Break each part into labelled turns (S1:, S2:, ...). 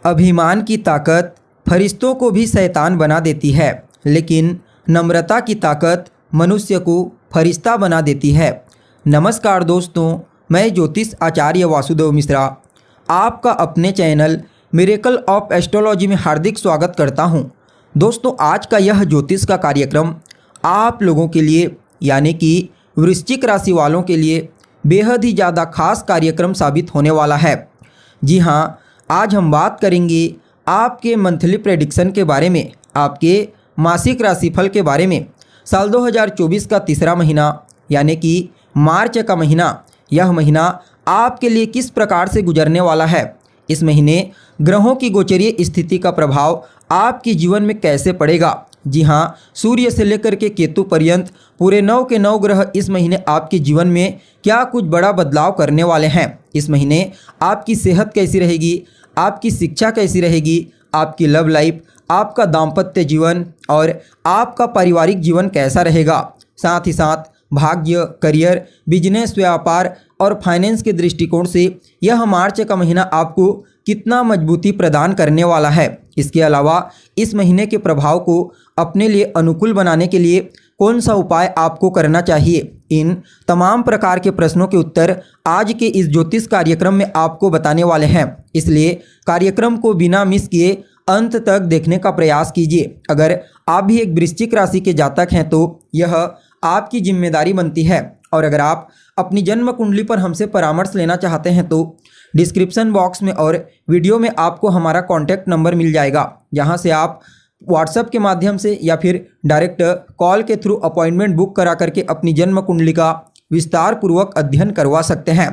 S1: अभिमान की ताकत फरिश्तों को भी शैतान बना देती है, लेकिन नम्रता की ताकत मनुष्य को फरिश्ता बना देती है। नमस्कार दोस्तों, मैं ज्योतिष आचार्य वासुदेव मिश्रा आपका अपने चैनल मिरेकल ऑफ एस्ट्रोलॉजी में हार्दिक स्वागत करता हूं। दोस्तों, आज का यह ज्योतिष का कार्यक्रम आप लोगों के लिए यानी कि वृश्चिक राशि वालों के लिए बेहद ही ज़्यादा खास कार्यक्रम साबित होने वाला है। जी हाँ, आज हम बात करेंगे आपके मंथली प्रेडिक्शन के बारे में, आपके मासिक राशिफल के बारे में। साल 2024 का तीसरा महीना यानी कि मार्च का महीना, यह महीना आपके लिए किस प्रकार से गुजरने वाला है। इस महीने ग्रहों की गोचरीय स्थिति का प्रभाव आपके जीवन में कैसे पड़ेगा। जी हाँ, सूर्य से लेकर के केतु पर्यंत पूरे 9 के 9 ग्रह इस महीने आपके जीवन में क्या कुछ बड़ा बदलाव करने वाले हैं। इस महीने आपकी सेहत कैसी रहेगी, आपकी शिक्षा कैसी रहेगी, आपकी लव लाइफ, आपका दाम्पत्य जीवन और आपका पारिवारिक जीवन कैसा रहेगा। साथ ही साथ भाग्य, करियर, बिजनेस, व्यापार और फाइनेंस के दृष्टिकोण से यह मार्च का महीना आपको कितना मजबूती प्रदान करने वाला है। इसके अलावा इस महीने के प्रभाव को अपने लिए अनुकूल बनाने के लिए कौन सा उपाय आपको करना चाहिए, इन तमाम प्रकार के प्रश्नों के उत्तर आज के इस ज्योतिष कार्यक्रम में आपको बताने वाले हैं। इसलिए कार्यक्रम को बिना मिस किए अंत तक देखने का प्रयास कीजिए। अगर आप भी एक वृश्चिक राशि के जातक हैं तो यह आपकी जिम्मेदारी बनती है। और अगर आप अपनी जन्म कुंडली पर हमसे परामर्श लेना चाहते हैं तो डिस्क्रिप्शन बॉक्स में और वीडियो में आपको हमारा कॉन्टैक्ट नंबर मिल जाएगा, जहां से आप व्हाट्सएप के माध्यम से या फिर डायरेक्ट कॉल के थ्रू अपॉइंटमेंट बुक करा करके अपनी जन्म कुंडली का विस्तार पूर्वक अध्ययन करवा सकते हैं।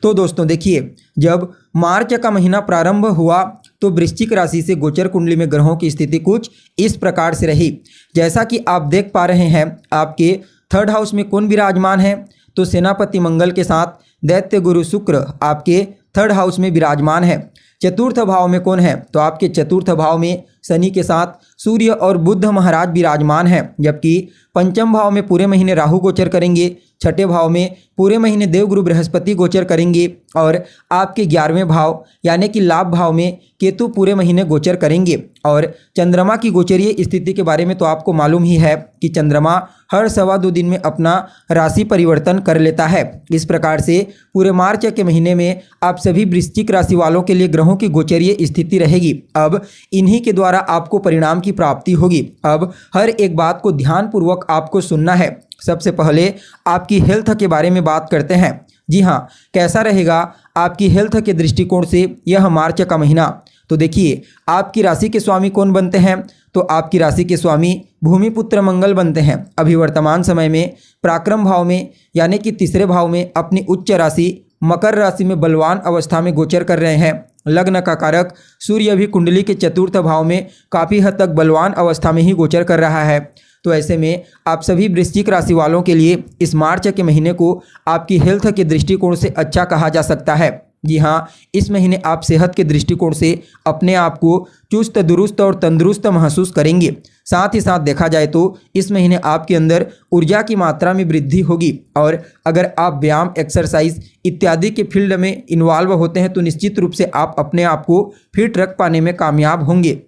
S1: तो दोस्तों देखिए, जब मार्च का महीना प्रारंभ हुआ तो वृश्चिक राशि से गोचर कुंडली में ग्रहों की स्थिति कुछ इस प्रकार से रही। जैसा कि आप देख पा रहे हैं, आपके 3rd हाउस में कौन विराजमान है, तो सेनापति मंगल के साथ दैत्य गुरु शुक्र आपके 3rd हाउस में विराजमान है। 4th भाव में कौन है, तो आपके 4th भाव में शनि के साथ सूर्य और बुध महाराज विराजमान हैं। जबकि 5th भाव में पूरे महीने राहु गोचर करेंगे, 6ठे भाव में पूरे महीने देवगुरु बृहस्पति गोचर करेंगे और आपके 11वें भाव यानी कि लाभ भाव में केतु पूरे महीने गोचर करेंगे। और चंद्रमा की गोचरीय स्थिति के बारे में तो आपको मालूम ही है कि चंद्रमा हर 2.25 दिन में अपना राशि परिवर्तन कर लेता है। इस प्रकार से पूरे मार्च के महीने में आप सभी वृश्चिक राशि वालों के लिए ग्रहों की गोचरीय स्थिति रहेगी। अब इन्हीं के द्वारा आपको परिणाम की प्राप्ति होगी। अब हर एक बात को ध्यानपूर्वक आपको सुनना है। सबसे पहले आपकी हेल्थ के बारे में बात करते हैं। जी हाँ, कैसा रहेगा आपकी हेल्थ के दृष्टिकोण से यह मार्च का महीना। तो देखिए, आपकी राशि के स्वामी कौन बनते हैं, तो आपकी राशि के स्वामी भूमिपुत्र मंगल बनते हैं। अभी वर्तमान समय में पराक्रम भाव में यानी कि 3रे भाव में अपनी उच्च राशि मकर राशि में बलवान अवस्था में गोचर कर रहे हैं। लग्न का कारक सूर्य भी कुंडली के 4th भाव में काफ़ी हद तक बलवान अवस्था में ही गोचर कर रहा है। तो ऐसे में आप सभी वृश्चिक राशि वालों के लिए इस मार्च के महीने को आपकी हेल्थ के दृष्टिकोण से अच्छा कहा जा सकता है। जी हाँ, इस महीने आप सेहत के दृष्टिकोण से अपने आप को चुस्त दुरुस्त और तंदुरुस्त महसूस करेंगे। साथ ही साथ देखा जाए तो इस महीने आपके अंदर ऊर्जा की मात्रा में वृद्धि होगी। और अगर आप व्यायाम, एक्सरसाइज इत्यादि के फील्ड में इन्वॉल्व होते हैं तो निश्चित रूप से आप अपने आप को फिट रख पाने में कामयाब होंगे।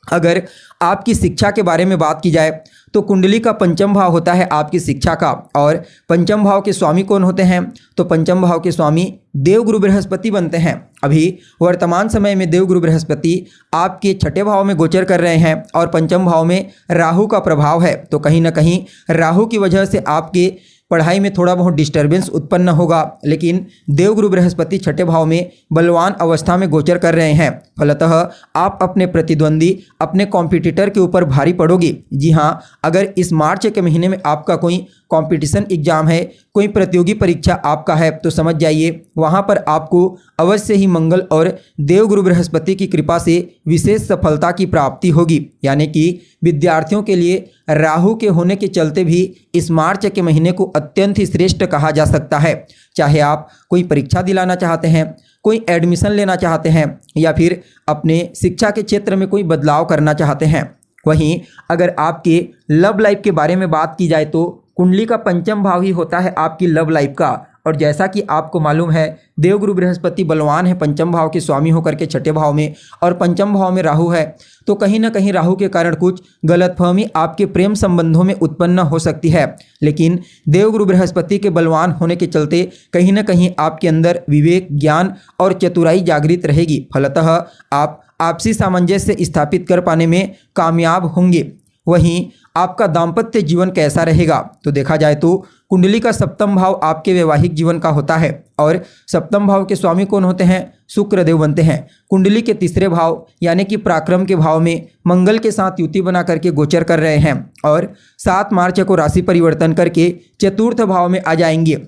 S1: अगर आपकी शिक्षा के बारे में बात की जाए तो कुंडली का 5th भाव होता है आपकी शिक्षा का। और 5th भाव के स्वामी कौन होते हैं, तो 5th भाव के स्वामी देवगुरु बृहस्पति बनते हैं। अभी वर्तमान समय में देवगुरु बृहस्पति आपके 6ठे भाव में गोचर कर रहे हैं और 5th भाव में राहु का प्रभाव है। तो कहीं ना कहीं राहु की वजह से आपके पढ़ाई में थोड़ा बहुत डिस्टर्बेंस उत्पन्न होगा, लेकिन देवगुरु बृहस्पति 6ठे भाव में बलवान अवस्था में गोचर कर रहे हैं। फलतः आप अपने प्रतिद्वंदी, अपने कॉम्पिटिटर के ऊपर भारी पड़ोगे। जी हाँ, अगर इस मार्च के महीने में आपका कोई कंपटीशन एग्जाम है, कोई प्रतियोगी परीक्षा आपका है, तो समझ जाइए वहाँ पर आपको अवश्य ही मंगल और देवगुरु बृहस्पति की कृपा से विशेष सफलता की प्राप्ति होगी। यानी कि विद्यार्थियों के लिए राहु के होने के चलते भी इस मार्च के महीने को अत्यंत ही श्रेष्ठ कहा जा सकता है। चाहे आप कोई परीक्षा दिलाना चाहते हैं, कोई एडमिशन लेना चाहते हैं या फिर अपने शिक्षा के क्षेत्र में कोई बदलाव करना चाहते हैं। वहीं अगर आपके लव लाइफ के बारे में बात की जाए तो कुंडली का 5th भाव ही होता है आपकी लव लाइफ का। और जैसा कि आपको मालूम है देवगुरु बृहस्पति बलवान है, पंचम भाव के स्वामी होकर के छठे भाव में, और पंचम भाव में राहु है। तो कहीं ना कहीं राहु के कारण कुछ गलतफहमी आपके प्रेम संबंधों में उत्पन्न हो सकती है, लेकिन देवगुरु बृहस्पति के बलवान होने के चलते कहीं ना कहीं आपके अंदर विवेक, ज्ञान और चतुराई जागृत रहेगी। फलतः आप आपसी सामंजस्य स्थापित कर पाने में कामयाब होंगे। वहीं आपका दाम्पत्य जीवन कैसा रहेगा, तो देखा जाए तो कुंडली का सप्तम भाव आपके वैवाहिक जीवन का होता है, और सप्तम भाव के स्वामी कौन होते हैं? शुक्रदेव बनते हैं। कुंडली के तीसरे भाव यानी कि पराक्रम के भाव में मंगल के साथ युति बना करके गोचर कर रहे हैं, और 7 मार्च को राशि परिवर्तन करके चतुर्थ भाव में आ जाएंगे।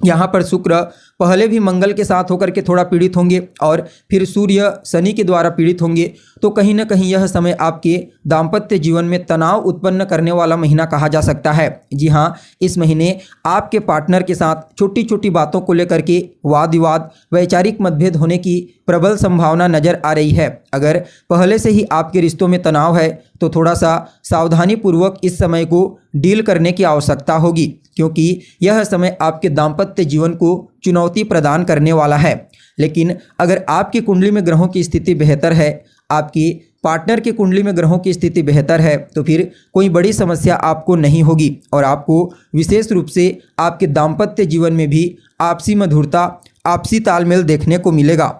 S1: यहाँ पर शुक्र पहले भी मंगल के साथ होकर के थोड़ा पीड़ित होंगे और फिर सूर्य शनि के द्वारा पीड़ित होंगे। तो कहीं ना कहीं यह समय आपके दाम्पत्य जीवन में तनाव उत्पन्न करने वाला महीना कहा जा सकता है। जी हाँ, इस महीने आपके पार्टनर के साथ छोटी छोटी बातों को लेकर के वाद विवाद, वैचारिक मतभेद होने की प्रबल संभावना नजर आ रही है। अगर पहले से ही आपके रिश्तों में तनाव है तो थोड़ा सा सावधानीपूर्वक इस समय को डील करने की आवश्यकता होगी, क्योंकि यह समय आपके दाम्पत्य जीवन को चुनौती प्रदान करने वाला है। लेकिन अगर आपकी कुंडली में ग्रहों की स्थिति बेहतर है, आपकी पार्टनर की कुंडली में ग्रहों की स्थिति बेहतर है, तो फिर कोई बड़ी समस्या आपको नहीं होगी और आपको विशेष रूप से आपके दाम्पत्य जीवन में भी आपसी मधुरता, आपसी तालमेल देखने को मिलेगा।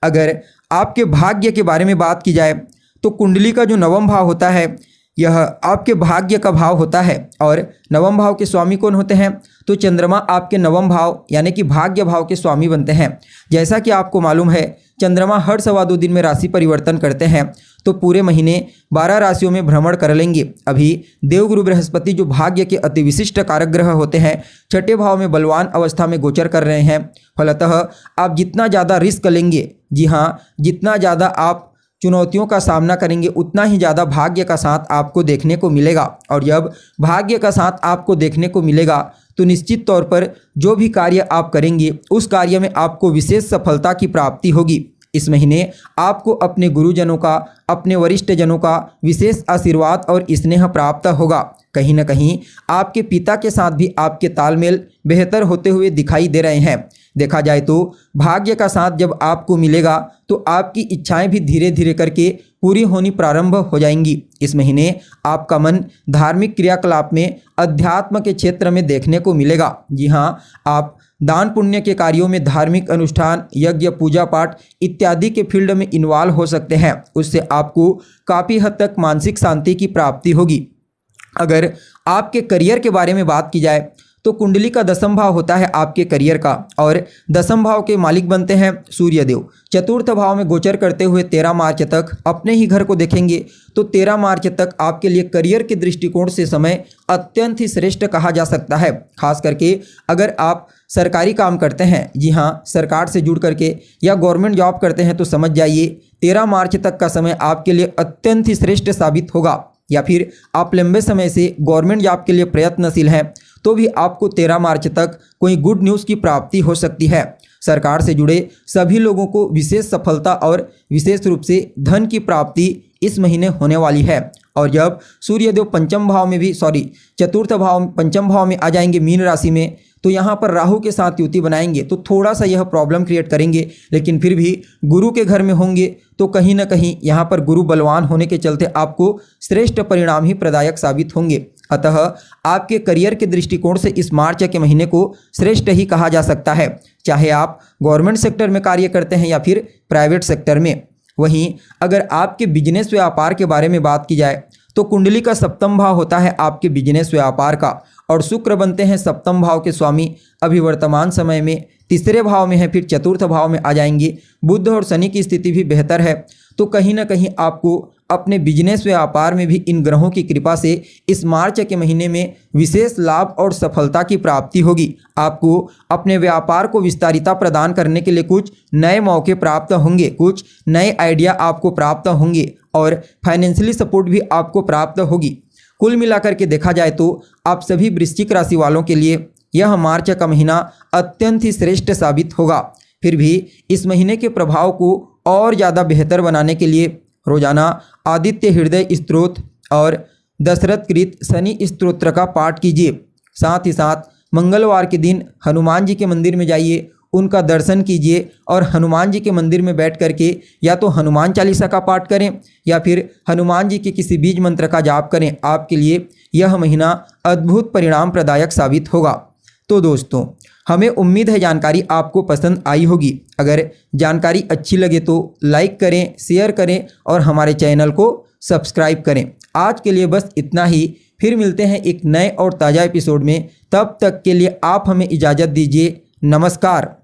S1: अगर आपके भाग्य के बारे में बात की जाए तो कुंडली का जो नवम भाव होता है यह आपके भाग्य का भाव होता है, और नवम भाव के स्वामी कौन होते हैं? तो चंद्रमा आपके नवम भाव यानी कि भाग्य भाव के स्वामी बनते हैं। जैसा कि आपको मालूम है चंद्रमा हर 2.25 दिन में राशि परिवर्तन करते हैं, तो पूरे महीने 12 राशियों में भ्रमण कर लेंगे। अभी देवगुरु बृहस्पति जो भाग्य के अति विशिष्ट कारक ग्रह होते हैं छठे भाव में बलवान अवस्था में गोचर कर रहे हैं। फलतः आप जितना ज़्यादा रिस्क लेंगे, जी हाँ, जितना ज़्यादा आप चुनौतियों का सामना करेंगे उतना ही ज़्यादा भाग्य का साथ आपको देखने को मिलेगा। और जब भाग्य का साथ आपको देखने को मिलेगा तो निश्चित तौर पर जो भी कार्य आप करेंगे उस कार्य में आपको विशेष सफलता की प्राप्ति होगी। इस महीने आपको अपने गुरुजनों का, अपने वरिष्ठ जनों का विशेष आशीर्वाद और स्नेह प्राप्त होगा। कहीं ना कहीं आपके पिता के साथ भी आपके तालमेल बेहतर होते हुए दिखाई दे रहे हैं। देखा जाए तो भाग्य का साथ जब आपको मिलेगा तो आपकी इच्छाएं भी धीरे धीरे करके पूरी होनी प्रारंभ हो जाएंगी। इस महीने आपका मन धार्मिक क्रियाकलाप में, अध्यात्म के क्षेत्र में देखने को मिलेगा। जी हाँ, आप दान पुण्य के कार्यों में, धार्मिक अनुष्ठान, यज्ञ, पूजा पाठ इत्यादि के फील्ड में इन्वॉल्व हो सकते हैं। उससे आपको काफ़ी हद तक मानसिक शांति की प्राप्ति होगी। अगर आपके करियर के बारे में बात की जाए तो कुंडली का 10वां भाव होता है आपके करियर का, और 10वां भाव के मालिक बनते हैं सूर्यदेव। चतुर्थ भाव में गोचर करते हुए 13 मार्च तक अपने ही घर को देखेंगे, तो 13 मार्च तक आपके लिए करियर के दृष्टिकोण से समय अत्यंत ही श्रेष्ठ कहा जा सकता है। खास करके अगर आप सरकारी काम करते हैं, जी हाँ, सरकार से जुड़ करके या गवर्नमेंट जॉब करते हैं, तो समझ जाइए 13 मार्च तक का समय आपके लिए अत्यंत ही श्रेष्ठ साबित होगा। या फिर आप लंबे समय से गवर्नमेंट जॉब के लिए प्रयत्नशील हैं तो भी आपको 13 मार्च तक कोई गुड न्यूज़ की प्राप्ति हो सकती है। सरकार से जुड़े सभी लोगों को विशेष सफलता और विशेष रूप से धन की प्राप्ति इस महीने होने वाली है। और जब सूर्यदेव पंचम भाव में आ जाएंगे मीन राशि में, तो यहाँ पर राहु के साथ युति बनाएंगे, तो थोड़ा सा यह प्रॉब्लम क्रिएट करेंगे, लेकिन फिर भी गुरु के घर में होंगे तो कहीं ना कहीं यहाँ पर गुरु बलवान होने के चलते आपको श्रेष्ठ परिणाम ही प्रदायक साबित होंगे। अतः आपके करियर के दृष्टिकोण से इस मार्च के महीने को श्रेष्ठ ही कहा जा सकता है, चाहे आप गवर्नमेंट सेक्टर में कार्य करते हैं या फिर प्राइवेट सेक्टर में। वहीं अगर आपके बिजनेस व्यापार के बारे में बात की जाए तो कुंडली का 7वां भाव होता है आपके बिजनेस व्यापार का, और शुक्र बनते हैं 7वें भाव के स्वामी। अभी वर्तमान समय में तीसरे भाव में है, फिर चतुर्थ भाव में आ जाएंगे। बुध और शनि की स्थिति भी बेहतर है, तो कहीं ना कहीं आपको अपने बिजनेस व्यापार में भी इन ग्रहों की कृपा से इस मार्च के महीने में विशेष लाभ और सफलता की प्राप्ति होगी। आपको अपने व्यापार को विस्तारिता प्रदान करने के लिए कुछ नए मौके प्राप्त होंगे, कुछ नए आइडिया आपको प्राप्त होंगे और फाइनेंशियली सपोर्ट भी आपको प्राप्त होगी। कुल मिलाकर के देखा जाए तो आप सभी वृश्चिक राशि वालों के लिए यह मार्च का महीना अत्यंत ही श्रेष्ठ साबित होगा। फिर भी इस महीने के प्रभाव को और ज़्यादा बेहतर बनाने के लिए रोजाना आदित्य हृदय स्तोत्र और दशरथ कृत शनि स्तोत्र का पाठ कीजिए। साथ ही साथ मंगलवार के दिन हनुमान जी के मंदिर में जाइए, उनका दर्शन कीजिए और हनुमान जी के मंदिर में बैठ करके या तो हनुमान चालीसा का पाठ करें या फिर हनुमान जी के किसी बीज मंत्र का जाप करें। आपके लिए यह महीना अद्भुत परिणाम प्रदायक साबित होगा। तो दोस्तों, हमें उम्मीद है जानकारी आपको पसंद आई होगी। अगर जानकारी अच्छी लगे तो लाइक करें, शेयर करें और हमारे चैनल को सब्सक्राइब करें। आज के लिए बस इतना ही। फिर मिलते हैं एक नए और ताज़ा एपिसोड में। तब तक के लिए आप हमें इजाज़त दीजिए। नमस्कार।